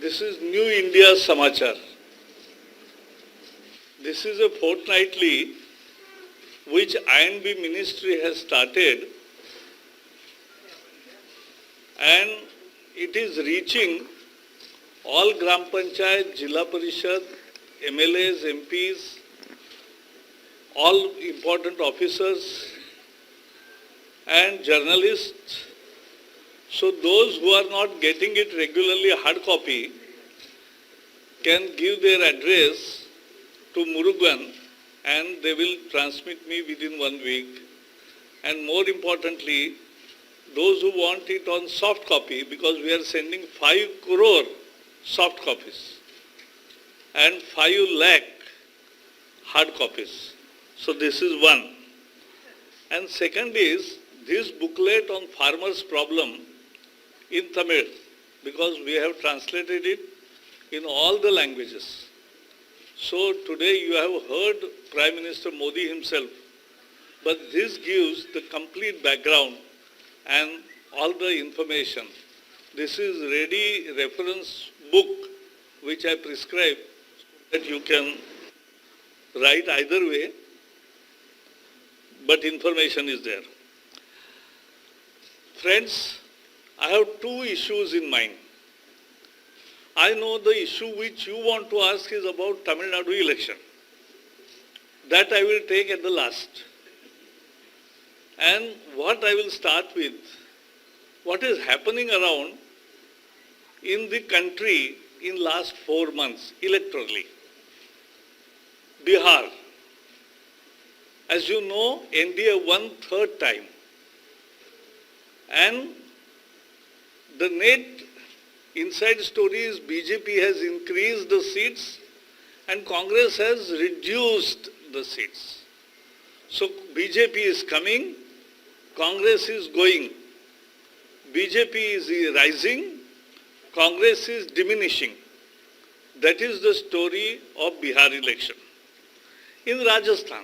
This is New India Samachar. This is a fortnightly which I&B Ministry has started, and it is reaching all Gram Panchayat, Jilla Parishad, MLAs, MPs, all important officers and journalists. So those who are not getting it regularly hard copy can give their address to Murugan and they will transmit me within 1 week. And more importantly, those who want it on soft copy, because we are sending 5 crore soft copies and 5 lakh hard copies. So this is one. And second is this booklet on farmers' problem in Tamil, because we have translated it in all the languages. So today you have heard Prime Minister Modi himself, but this gives the complete background and all the information. This is ready reference book which I prescribe that you can write either way, but information is there. Friends, I have two issues in mind. I know the issue which you want to ask is about Tamil Nadu election. That I will take at the last. And what I will start with, what is happening around in the country in last 4 months electorally. Bihar. As you know, NDA won third time. And the net inside story is BJP has increased the seats and Congress has reduced the seats. So BJP is coming, Congress is going. BJP is rising, Congress is diminishing. That is the story of Bihar election. In Rajasthan,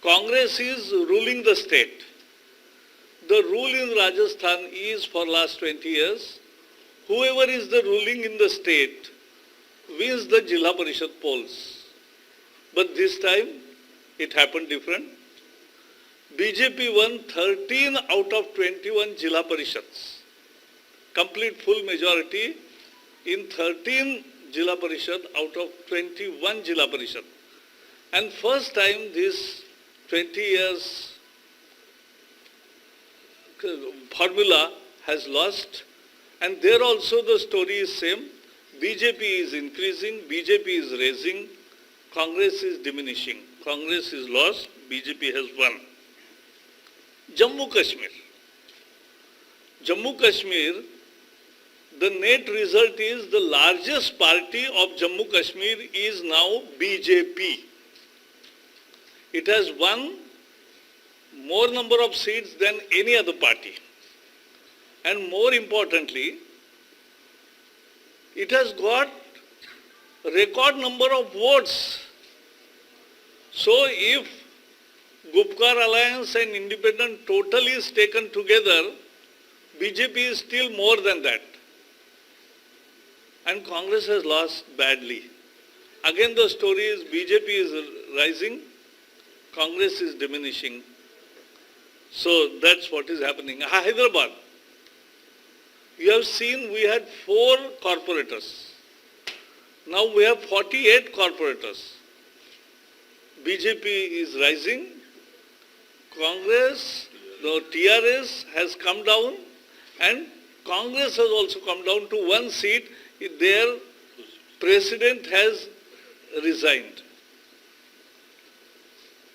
Congress is ruling the state. The rule in Rajasthan is for last 20 years, whoever is the ruling in the state wins the Jilla Parishad polls. But this time it happened different. BJP won 13 out of 21 Jilla Parishads. Complete full majority in 13 Jilla Parishad out of 21 Jilla Parishad. And first time this 20 years formula has lost, and there also the story is same. BJP is increasing, BJP is raising, Congress is diminishing. Congress is lost, BJP has won. Jammu Kashmir. Jammu Kashmir, the net result is the largest party of Jammu Kashmir is now BJP. It has won more number of seats than any other party. And more importantly, it has got record number of votes. So if Gupkar Alliance and Independent total is taken together, BJP is still more than that. And Congress has lost badly. Again the story is BJP is rising, Congress is diminishing. So that's what is happening. Hyderabad. You have seen we had 4 corporators. Now we have 48 corporators. BJP is rising. Congress, the TRS has come down, and Congress has also come down to 1 seat. Their president has resigned.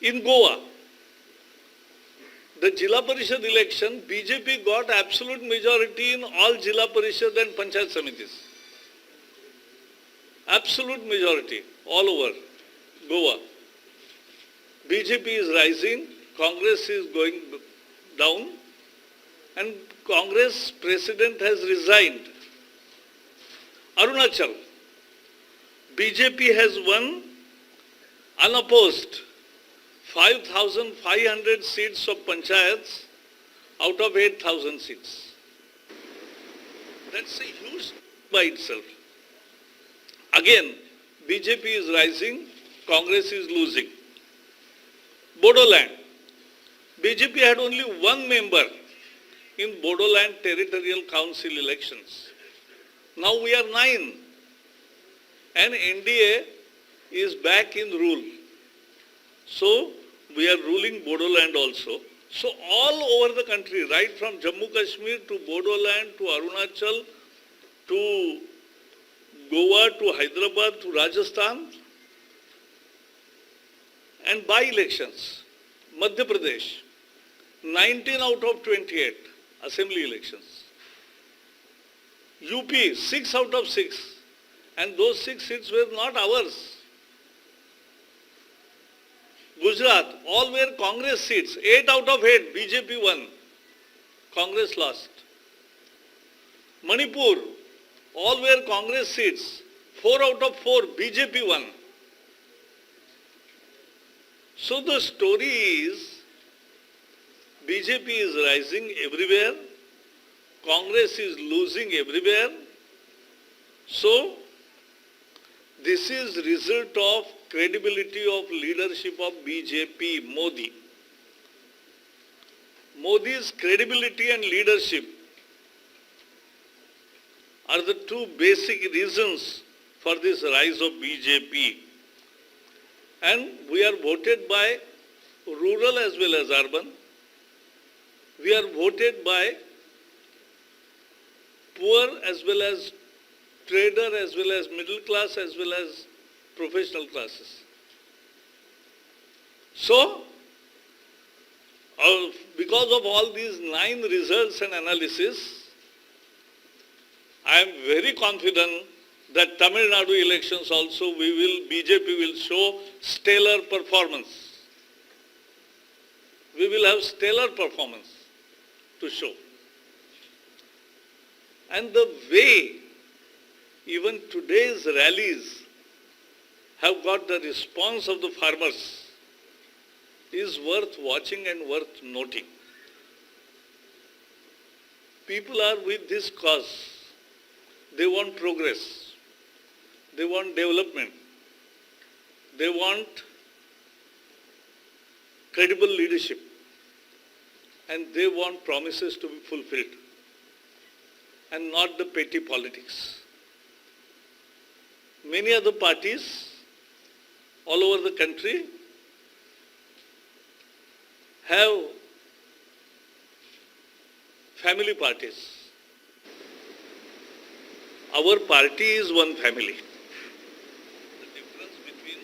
In Goa, the Jilla Parishad election, BJP got absolute majority in all Jilla Parishad and Panchayat Samitis. Absolute majority all over Goa. BJP is rising, Congress is going down, and Congress president has resigned. Arunachal, BJP has won unopposed 5,500 seats of panchayats out of 8,000 seats. That's a huge by itself. Again, BJP is rising, Congress is losing. Bodoland. BJP had only one member in Bodoland Territorial Council elections. Now we are 9. And NDA is back in rule. So we are ruling Bodoland also. So all over the country, right from Jammu Kashmir to Bodoland to Arunachal to Goa to Hyderabad to Rajasthan, and by-elections, Madhya Pradesh, 19 out of 28 assembly elections. UP, 6 out of 6, and those 6 seats were not ours. Gujarat, all were Congress seats, 8 out of 8, BJP won, Congress lost. Manipur, all were Congress seats, 4 out of 4, BJP won. So the story is, BJP is rising everywhere, Congress is losing everywhere. So this is result of credibility of leadership of BJP, Modi. Modi's credibility and leadership are the two basic reasons for this rise of BJP. And we are voted by rural as well as urban. We are voted by poor as well as trader as well as middle class as well as professional classes. So, because of all these 9 results and analysis, I am very confident that Tamil Nadu elections also BJP will show stellar performance. We will have stellar performance to show. And the way even today's rallies have got the response of the farmers is worth watching and worth noting. People are with this cause. They want progress. They want development. They want credible leadership. And they want promises to be fulfilled. And not the petty politics. Many other parties all over the country have family parties. Our party is one family. The difference between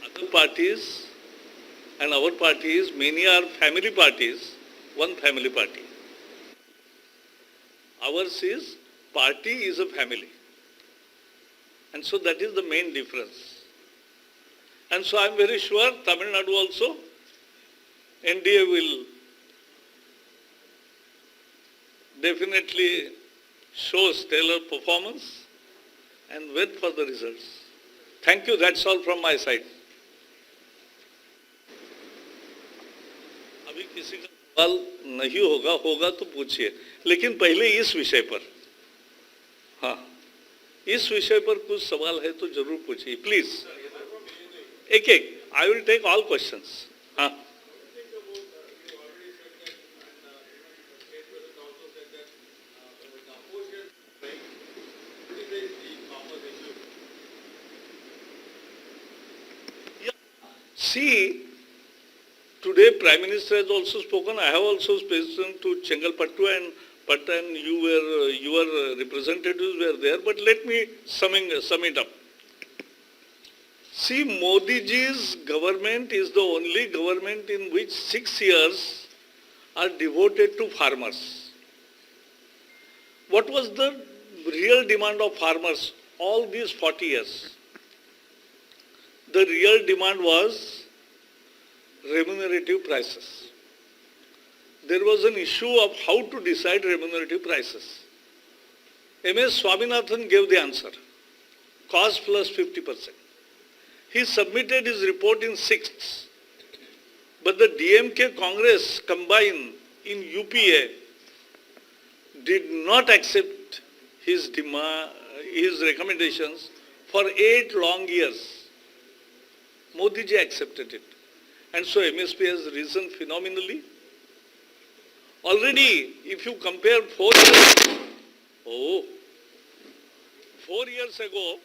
other parties and our party is many are family parties, one family party. Ours is party is a family. And so that is the main difference. And so I am very sure Tamil Nadu also, NDA will definitely show stellar performance and wait for the results. Thank you. That's all from my side. अभी किसी का सवाल नहीं होगा तो पूछिए, लेकिन पहले इस विषय पर, हाँ, इस विषय पर कुछ सवाल है तो जरूर पूछिए, प्लीज. एक I will take all questions. हाँ. See, today Prime Minister has also spoken. I have also spoken to Chengalpattu and Patan. Your representatives were there. But let me sum it up. See, Modi ji's government is the only government in which 6 years are devoted to farmers. What was the real demand of farmers all these 40 years? The real demand was remunerative prices. There was an issue of how to decide remunerative prices. M.S. Swaminathan gave the answer, cost plus 50%. He submitted his report in 6th, but the DMK Congress combined in UPA did not accept his recommendations for 8 long years. Modi ji accepted it. And so MSP has risen phenomenally. Already, if you compare 4 years ago,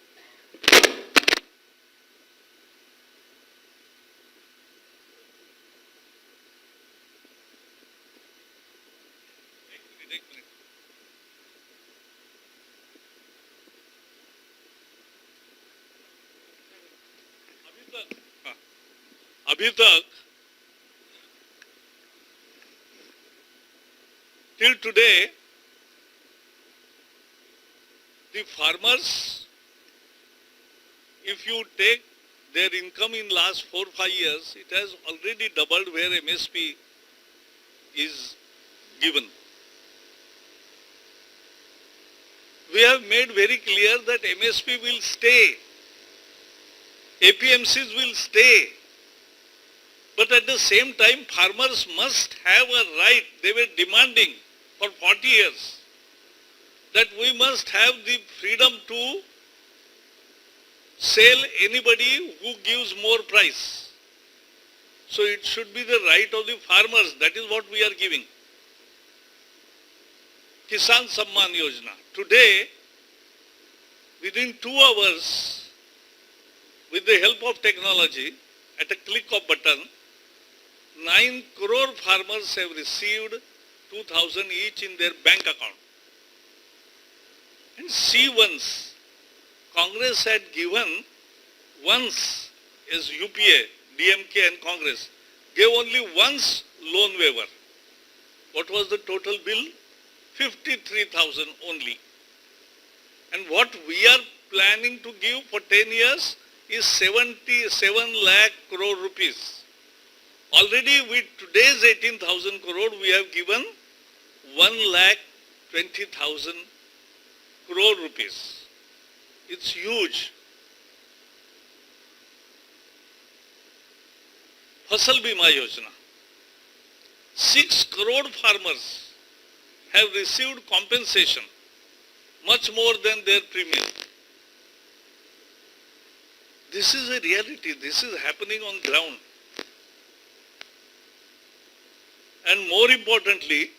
अभी तक till today the farmers, if you take their income in last 4-5 years, it has already doubled where MSP is given. We have made very clear that MSP will stay, APMCs will stay. But at the same time, farmers must have a right. They were demanding for 40 years that we must have the freedom to sell anybody who gives more price. So it should be the right of the farmers. That is what we are giving. Kisan Samman Yojana. Today, within 2 hours, with the help of technology, at a click of button, 9 crore farmers have received 2,000 each in their bank account. And see once, Congress had given once as UPA, DMK and Congress, gave only once loan waiver. What was the total bill? 53,000 only. And what we are planning to give for 10 years is 77 lakh crore rupees. Already with today's 18,000 crore, we have given 1,20,000 crore rupees. It's huge. Fasal Bima Yojana. 6 crore farmers have received compensation, much more than their premium. This is a reality. This is happening on ground. And more importantly,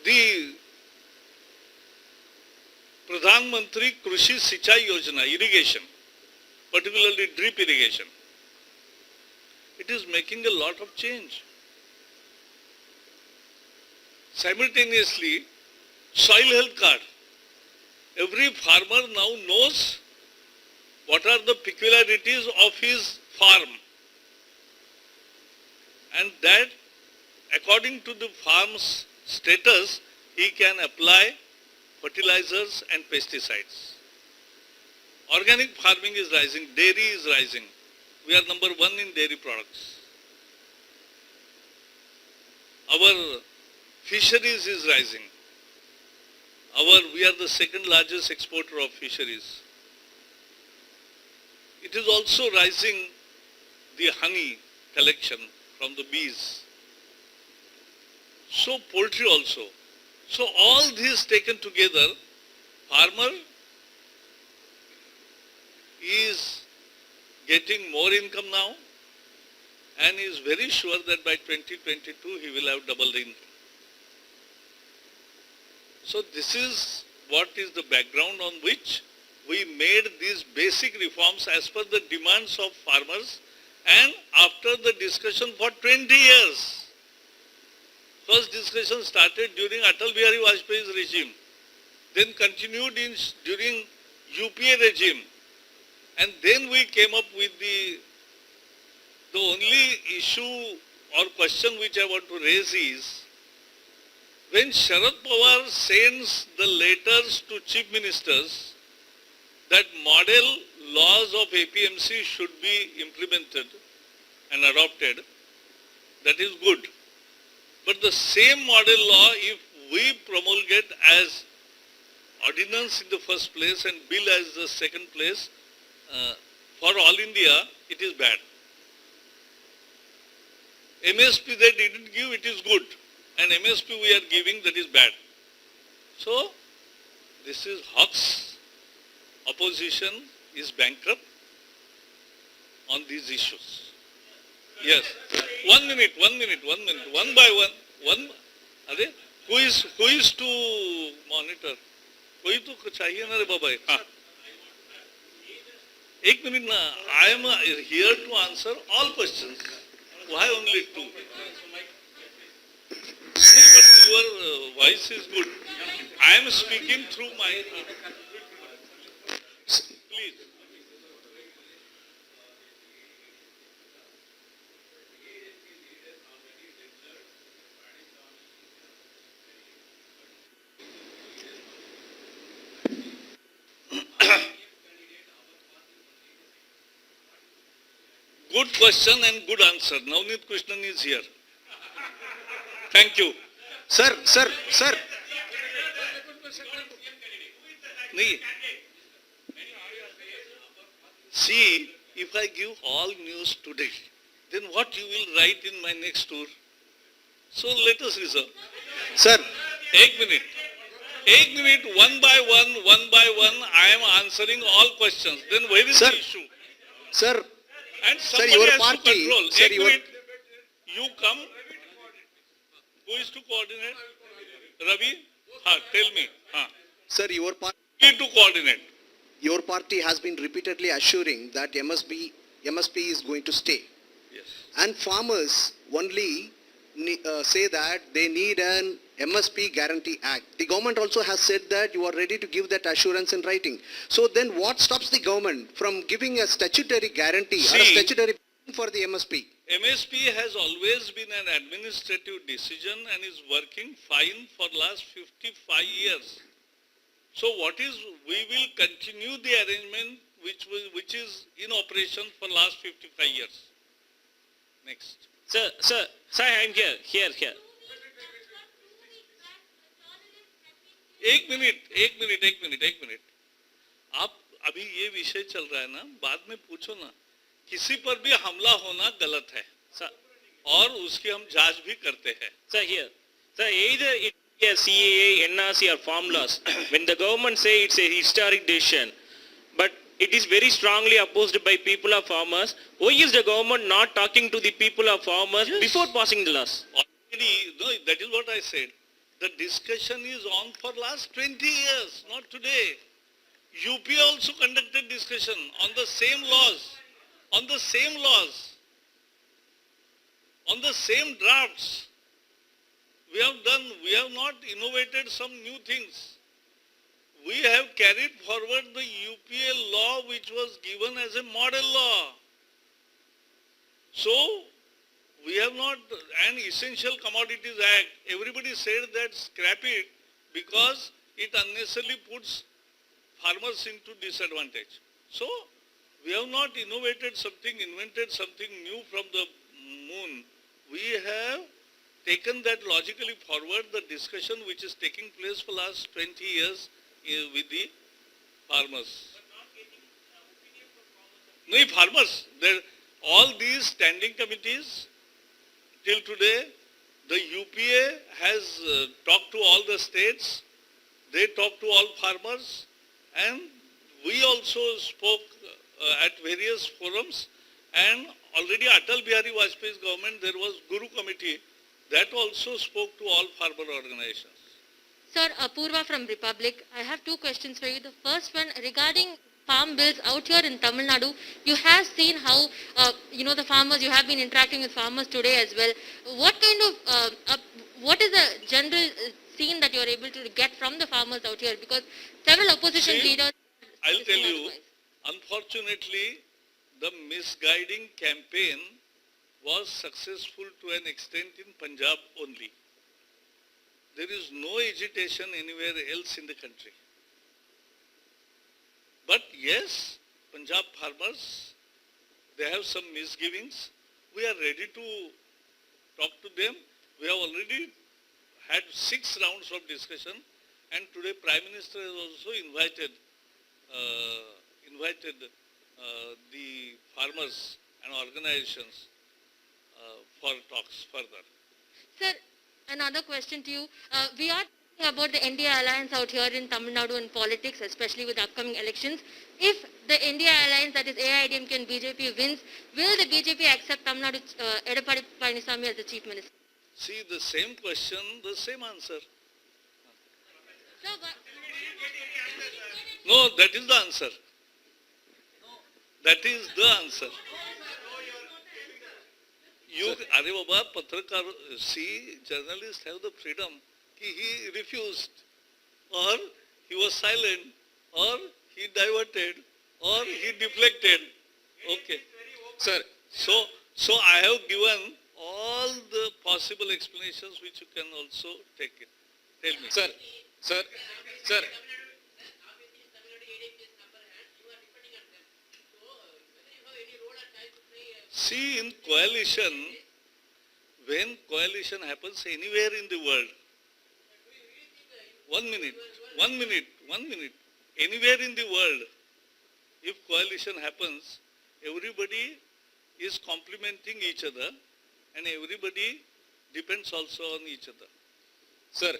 the Pradhan Mantri Krishi Sinchai Yojana, irrigation, particularly drip irrigation, it is making a lot of change. Simultaneously, soil health card. Every farmer now knows what are the peculiarities of his farm. And that, according to the farm's status, he can apply fertilizers and pesticides. Organic farming is rising, dairy is rising. We are number 1 in dairy products. Our fisheries is rising. We are the second largest exporter of fisheries. It is also rising the honey collection from the bees. So poultry also. So all these taken together, farmer is getting more income now and is very sure that by 2022 he will have double the income. So this is what is the background on which we made these basic reforms as per the demands of farmers and after the discussion for 20 years. First discussion started during Atal Bihari Vajpayee's regime, then continued during UPA regime, and then we came up with the only issue or question which I want to raise is, when Sharad Pawar sends the letters to chief ministers that model laws of APMC should be implemented and adopted, that is good. But the same model law, if we promulgate as ordinance in the first place and bill as the second place, for all India, it is bad. MSP they didn't give, it is good. And MSP we are giving, that is bad. So, this is Hawks. Opposition is bankrupt on these issues. Yes. 1 minute, 1 minute, 1 minute. One by one. अरे who is to monitor? कोई तो चाहिए ना रे बाबा. हाँ. एक minute ना. I am here to answer all questions. Why only two? But your voice is good. I am speaking through my. Please. Good question and good answer. Navneet Krishnan is here. Thank you. Sir. Nee. See, if I give all news today, then what you will write in my next tour? So let us resolve. Sir. Ek minute, one by one, I am answering all questions. Then where is Sir. the issue? Sir. And Sir, somebody your has party. to control. Sir, Ek your. minute, you come. Who is to coordinate? Ravi? Tell me. Sir, your party. Need to coordinate. Your party has been repeatedly assuring that MSP is going to stay. Yes. And farmers only say that they need an MSP Guarantee Act. The government also has said that you are ready to give that assurance in writing. So then what stops the government from giving a statutory guarantee or a See, statutory for the MSP? MSP has always been an administrative decision and is working fine for last 55 years. So we will continue the arrangement which is in operation for last 55 years. Next. Sir, I am here. एक minute. आप अभी ये विषय चल रहा है ना, बाद में पूछो ना. किसी पर भी हमला होना गलत है. Sir, और उसकी हम जांच भी करते हैं. sir, here. Sir, either it be a CAA, NRC or farm laws. When the government say it's a historic decision, but it is very strongly opposed by people of farmers, why is the government not talking to the people of farmers before passing the laws? Already, no, that is what I said. The discussion is on for last 20 years, not today. UP also conducted discussion on the same laws, on the same drafts. We have not innovated some new things. We have carried forward the UPL law which was given as a model law. So, we have not, an Essential Commodities Act, everybody said that scrap it because it unnecessarily puts farmers into disadvantage. So, we have not invented something new from the moon. We have taken that logically forward, the discussion which is taking place for last 20 years with the farmers. No, farmers, all these standing committees, till today, the UPA has talked to all the states, they talked to all farmers, and we also spoke at various forums, and already Atal Bihari Vajpayee's government, there was Guru Committee, that also spoke to all farmer organizations. Sir, Apurva from Republic. I have two questions for you. The first one regarding farm bills out here in Tamil Nadu. You have seen how, the farmers, you have been interacting with farmers today as well. What kind of, what is the general scene that you are able to get from the farmers out here? Because several opposition leaders... I'll tell you, unfortunately, the misguiding campaign was successful to an extent in Punjab only. There is no agitation anywhere else in the country. But yes, Punjab farmers, they have some misgivings. We are ready to talk to them. We have already had 6 rounds of discussion, and today Prime Minister has also invited the farmers and organizations for talks further. Sir, another question to you. We are talking about the India alliance out here in Tamil Nadu in politics, especially with the upcoming elections. If the India alliance, that is AIDMK and BJP, wins, will the BJP accept Tamil Nadu Edapadi Palaniswamy as the chief minister? See, the same question, the same answer. Sir, but No, that is the answer. That is the answer. You, Are Baba, Patrakar, see, journalists have the freedom. He refused, or he was silent, or he diverted, or he deflected. Okay. Sir, So I have given all the possible explanations which you can also take it. Tell me. sir, See, in coalition, when coalition happens anywhere in the world, 1 minute, anywhere in the world, if coalition happens, everybody is complementing each other and everybody depends also on each other. sir,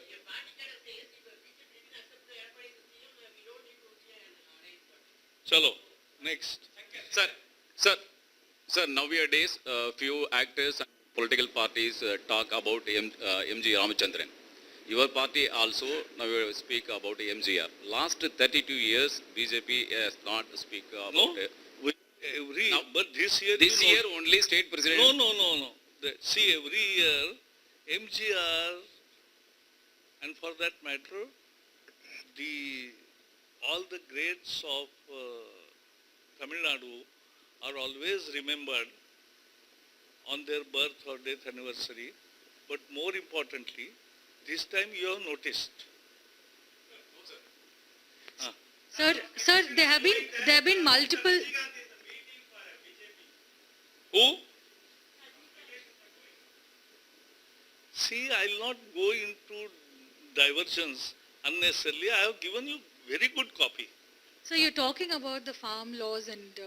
Chalo, next. sir, nowadays, few actors and political parties talk about MG Ramachandran. Your party also now speak about MGR. Last 32 years, BJP has not speak about No, Now, but this year, this you know, year only state president. No. See, every year, MGR, and for that matter, all the greats of Tamil Nadu are always remembered on their birth or death anniversary. But more importantly, this time you have noticed. Sir, there have been multiple. Who? See, I will not go into diversions unnecessarily. I have given you very good copy. So you're talking about the farm laws and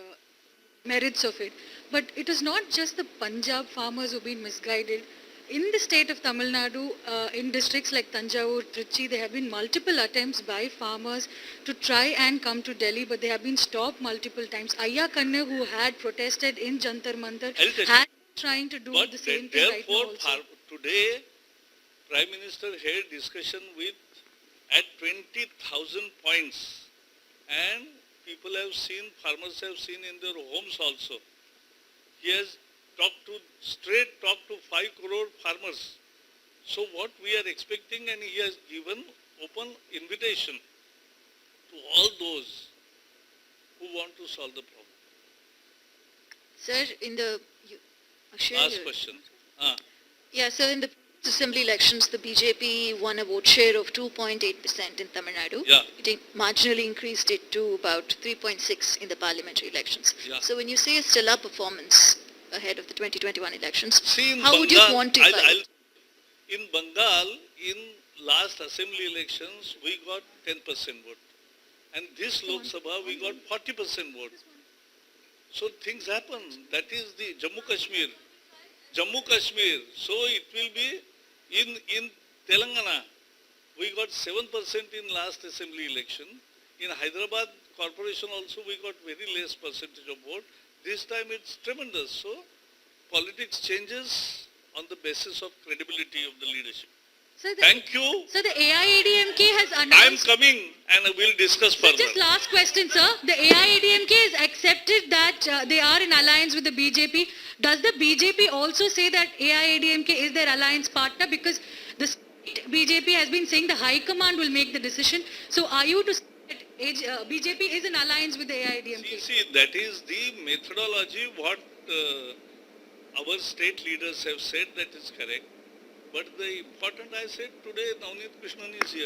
merits of it, but it is not just the Punjab farmers who've been misguided. In the state of Tamil Nadu, in districts like Tanjavur, Trichy, there have been multiple attempts by farmers to try and come to Delhi, but they have been stopped multiple times. Ayya Kanne, who had protested in Jantar Mantar, I'll tell you. had trying to do But the same thing right now therefore, also. today, Prime Minister held discussion at 20,000 points, and people have seen, farmers have seen in their homes also. He has straight talked to 5 crore farmers. So what we are expecting, and he has given open invitation to all those who want to solve the problem. Sir, in the Last question. sir, in the assembly elections, the BJP won a vote share of 2.8% in Tamil Nadu. Yeah. It marginally increased it to about 3.6 in the parliamentary elections. Yeah. So when you say a stellar performance ahead of the 2021 elections, See, in how would you quantify it? In Bengal, in last assembly elections, we got 10% vote. And this Lok Sabha, we got 40% vote. So things happen. That is the Jammu Kashmir. So it will be in Telangana. We got 7% in last assembly election. In Hyderabad corporation also we got very less percentage of vote. This time it's tremendous. So politics changes on the basis of credibility of the leadership. Sir, Thank you. So the AIADMK has I am announced. coming and we'll discuss So further. just last question, sir. The AIADMK has accepted that they are in alliance with the BJP. Does the BJP also say that AIADMK is their alliance partner? Because the state BJP has been saying the High Command will make the decision. So are you to say that BJP is in alliance with the AIADMK? See, that is the methodology what our state leaders have said, that is correct. But the important, I said today, Navneet Krishnan is here.